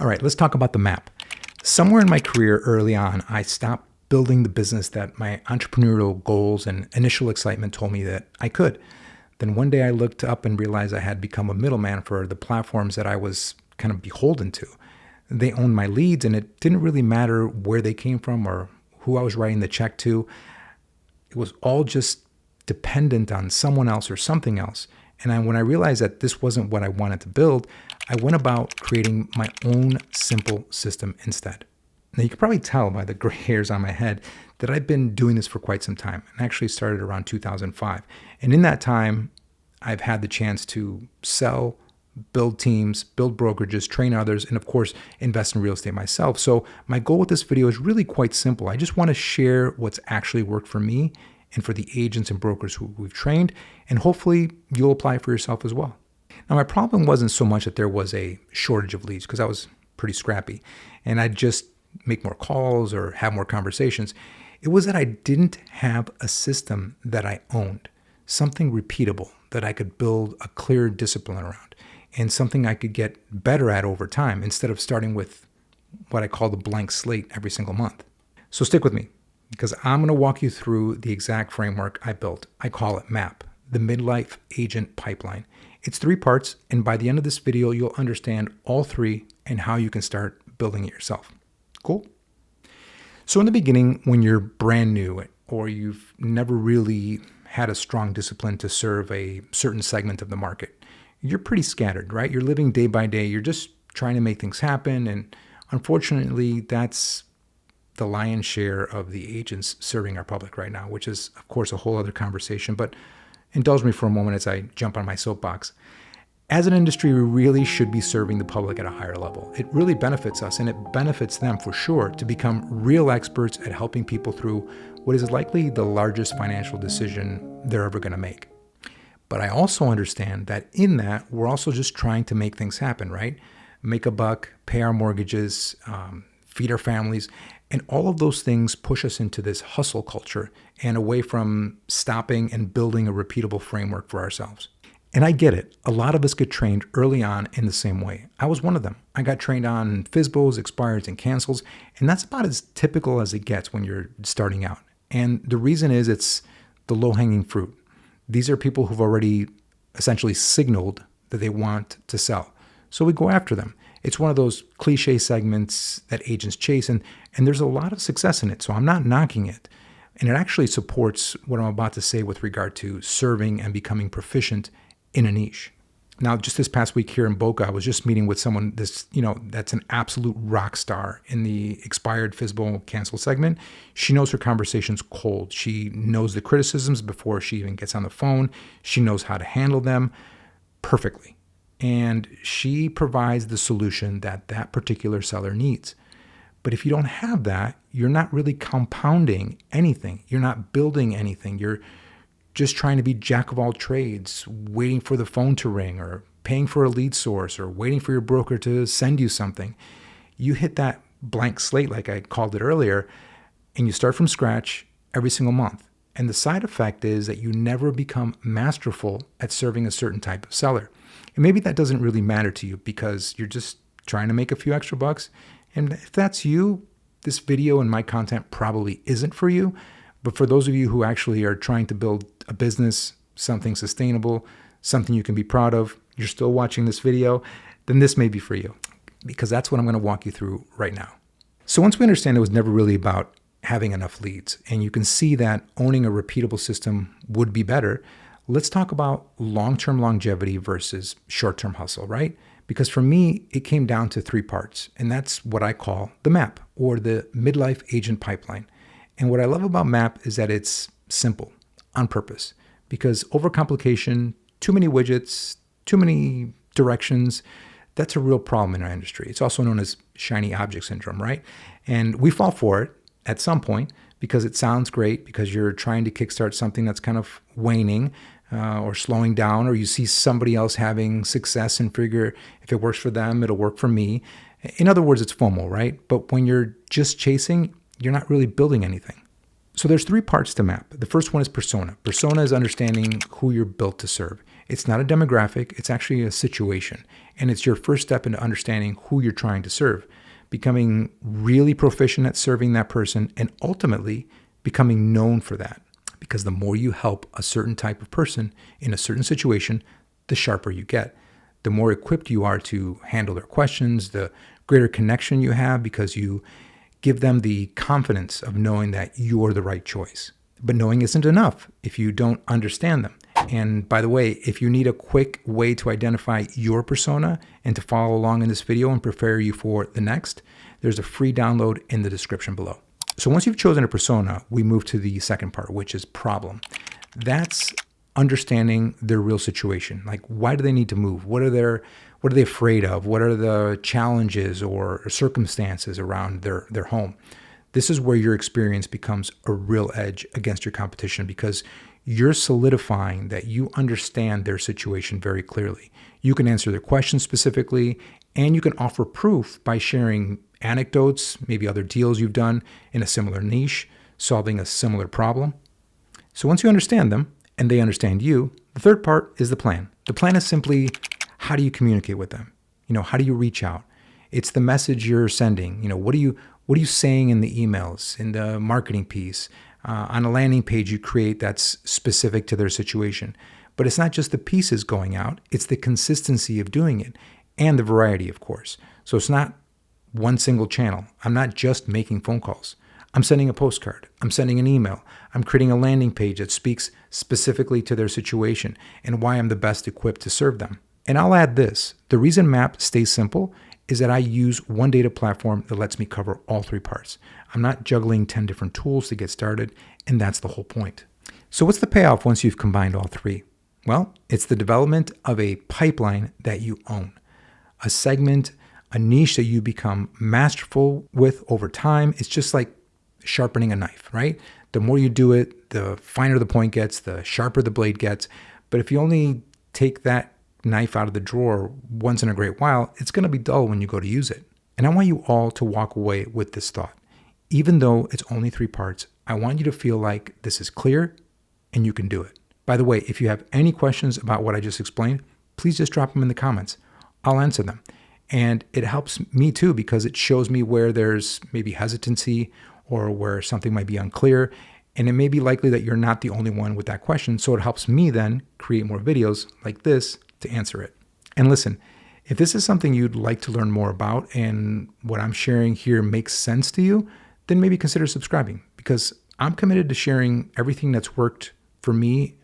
All right, let's talk about the map. Somewhere in my career early on, I stopped building the business that my entrepreneurial goals and initial excitement told me that I could. Then one day I looked up and realized I had become a middleman for the platforms that I was kind of beholden to. They owned my leads, and it didn't really matter where they came from or who I was writing the check to. It was all just dependent on someone else or something else. And when I realized that this wasn't what I wanted to build, I went about creating my own simple system instead. Now, you can probably tell by the gray hairs on my head that I've been doing this for quite some time, and actually started around 2005. And in that time, I've had the chance to sell, build teams, build brokerages, train others, and of course, invest in real estate myself. So my goal with this video is really quite simple. I just want to share what's actually worked for me and for the agents and brokers who we've trained, and hopefully you'll apply for yourself as well. Now, my problem wasn't so much that there was a shortage of leads, because I was pretty scrappy, and I'd just make more calls or have more conversations. It was that I didn't have a system that I owned, something repeatable that I could build a clear discipline around, and something I could get better at over time instead of starting with what I call the blank slate every single month. So stick with me, because I'm going to walk you through the exact framework I built. I call it MAP, the Midlife Agent Pipeline. It's 3 parts, and by the end of this video, you'll understand all 3 and how you can start building it yourself. Cool? So in the beginning, when you're brand new or you've never really had a strong discipline to serve a certain segment of the market, you're pretty scattered, right? You're living day by day. You're just trying to make things happen. And unfortunately, that's the lion's share of the agents serving our public right now, which is, of course, a whole other conversation. But indulge me for a moment as I jump on my soapbox. As an industry, we really should be serving the public at a higher level. It really benefits us, and it benefits them for sure to become real experts at helping people through what is likely the largest financial decision they're ever going to make. But I also understand that in that, we're also just trying to make things happen, right? Make a buck, pay our mortgages, feed our families, and all of those things push us into this hustle culture and away from stopping and building a repeatable framework for ourselves. And I get it. A lot of us get trained early on in the same way. I was one of them. I got trained on FSBOs, expireds, and cancels, and that's about as typical as it gets when you're starting out. And the reason is it's the low-hanging fruit. These are people who've already essentially signaled that they want to sell. So we go after them. It's one of those cliche segments that agents chase, and there's a lot of success in it, so I'm not knocking it. And it actually supports what I'm about to say with regard to serving and becoming proficient in a niche. Now, just this past week here in Boca, I was just meeting with someone that's an absolute rock star in the expired FSBO cancel segment. She knows her conversations cold. She knows the criticisms before she even gets on the phone. She knows how to handle them perfectly. And she provides the solution that that particular seller needs. But if you don't have that, you're not really compounding anything. You're not building anything. You're just trying to be jack of all trades, waiting for the phone to ring or paying for a lead source or waiting for your broker to send you something. You hit that blank slate, like I called it earlier, and you start from scratch every single month. And the side effect is that you never become masterful at serving a certain type of seller. And maybe that doesn't really matter to you because you're just trying to make a few extra bucks. And if that's you, this video and my content probably isn't for you. But for those of you who actually are trying to build a business, something sustainable, something you can be proud of, you're still watching this video, then this may be for you, because that's what I'm going to walk you through right now. So once we understand it was never really about having enough leads, and you can see that owning a repeatable system would be better, let's talk about long-term longevity versus short-term hustle, right? Because for me, it came down to 3 parts, and that's what I call the MAP, or the Midlife Agent Pipeline. And what I love about MAP is that it's simple on purpose, because overcomplication, too many widgets, too many directions, that's a real problem in our industry. It's also known as shiny object syndrome, right? And we fall for it at some point because it sounds great, because you're trying to kickstart something that's kind of waning or slowing down, or you see somebody else having success and figure if it works for them, it'll work for me. In other words, it's FOMO, right? But when you're just chasing, you're not really building anything. So there's 3 parts to MAP. The first one is persona. Persona is understanding who you're built to serve. It's not a demographic, it's actually a situation. And it's your first step into understanding who you're trying to serve, becoming really proficient at serving that person, and ultimately becoming known for that. Because the more you help a certain type of person in a certain situation, the sharper you get. The more equipped you are to handle their questions, the greater connection you have because you give them the confidence of knowing that you're the right choice. But knowing isn't enough if you don't understand them. And by the way, if you need a quick way to identify your persona and to follow along in this video and prepare you for the next, there's a free download in the description below. So once you've chosen a persona, we move to the second part, which is problem. That's understanding their real situation. Like, why do they need to move? What are they afraid of? What are the challenges or circumstances around their home? This is where your experience becomes a real edge against your competition because you're solidifying that you understand their situation very clearly. You can answer their questions specifically, and you can offer proof by sharing anecdotes, maybe other deals you've done in a similar niche, solving a similar problem. So once you understand them and they understand you, the third part is the plan. The plan is simply, how do you communicate with them? How do you reach out? It's the message you're sending. What are you saying in the emails, in the marketing piece, on a landing page you create that's specific to their situation? But it's not just the pieces going out, it's the consistency of doing it and the variety, of course. So it's not one single channel. I'm not just making phone calls. I'm sending a postcard. I'm sending an email. I'm creating a landing page that speaks specifically to their situation and why I'm the best equipped to serve them. And I'll add this. The reason MAP stays simple is that I use one data platform that lets me cover all three parts. I'm not juggling 10 different tools to get started, and that's the whole point. So what's the payoff once you've combined all three? Well, it's the development of a pipeline that you own, a segment, a niche that you become masterful with over time. It's just like sharpening a knife, right? The more you do it, the finer the point gets, the sharper the blade gets. But if you only take that knife out of the drawer once in a great while, it's going to be dull when you go to use it. And I want you all to walk away with this thought. Even though it's only three parts, I want you to feel like this is clear and you can do it. By the way, if you have any questions about what I just explained, please just drop them in the comments. I'll answer them. And it helps me too because it shows me where there's maybe hesitancy or where something might be unclear. And it may be likely that you're not the only one with that question. So it helps me then create more videos like this to answer it. And listen, if this is something you'd like to learn more about and what I'm sharing here makes sense to you, then maybe consider subscribing because I'm committed to sharing everything that's worked for me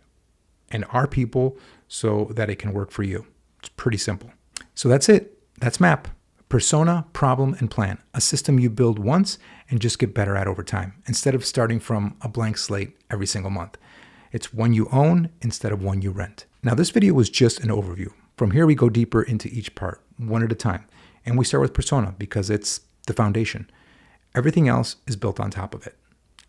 and our people so that it can work for you. It's pretty simple. So that's it. That's MAP. Persona, problem, and plan. A system you build once and just get better at over time instead of starting from a blank slate every single month. It's one you own instead of one you rent. Now, this video was just an overview. From here, we go deeper into each part, one at a time. And we start with persona because it's the foundation. Everything else is built on top of it.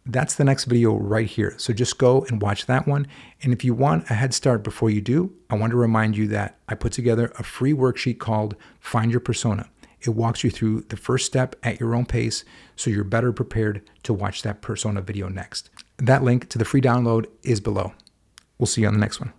That's the next video right here. So just go and watch that one. And if you want a head start before you do, I want to remind you that I put together a free worksheet called Find Your Persona. It walks you through the first step at your own pace so you're better prepared to watch that persona video next. That link to the free download is below. We'll see you on the next one.